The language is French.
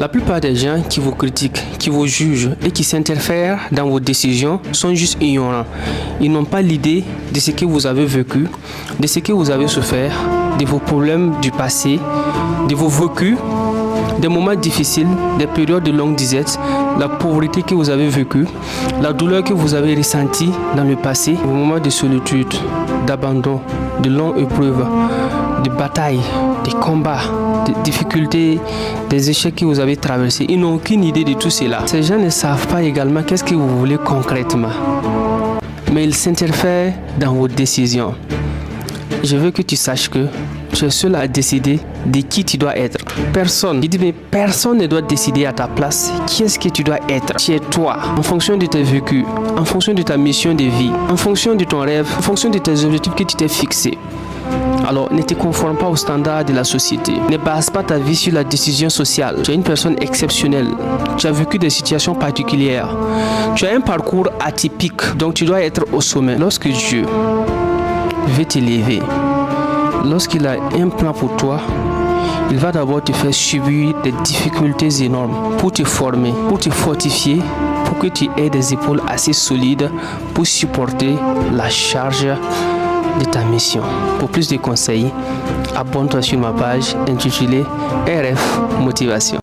La plupart des gens qui vous critiquent, qui vous jugent et qui s'interfèrent dans vos décisions sont juste ignorants. Ils n'ont pas l'idée de ce que vous avez vécu, de ce que vous avez souffert, de vos problèmes du passé, de vos vécus, des moments difficiles, des périodes de longue disette, la pauvreté que vous avez vécue, la douleur que vous avez ressentie dans le passé, vos moments de solitude, d'abandon, de longues épreuves, de batailles, des combats, des difficultés, des échecs que vous avez traversés. Ils n'ont aucune idée de tout cela. Ces gens ne savent pas également qu'est-ce que vous voulez concrètement. Mais ils s'interfèrent dans vos décisions. Je veux que tu saches que tu es seul à décider de qui tu dois être. Personne. Je dis mais personne ne doit décider à ta place qui est-ce que tu dois être. Tu es toi. En fonction de tes vécus, en fonction de ta mission de vie, en fonction de ton rêve, en fonction de tes objectifs que tu t'es fixés. Alors, ne te conforme pas aux standards de la société. Ne base pas ta vie sur la décision sociale. Tu es une personne exceptionnelle. Tu as vécu des situations particulières. Tu as un parcours atypique. Donc, tu dois être au sommet. Lorsque Dieu veut t'élever, lorsqu'il a un plan pour toi, il va d'abord te faire subir des difficultés énormes pour te former, pour te fortifier, pour que tu aies des épaules assez solides pour supporter la charge de ta mission. Pour plus de conseils, abonne-toi sur ma page intitulée RF Motivation.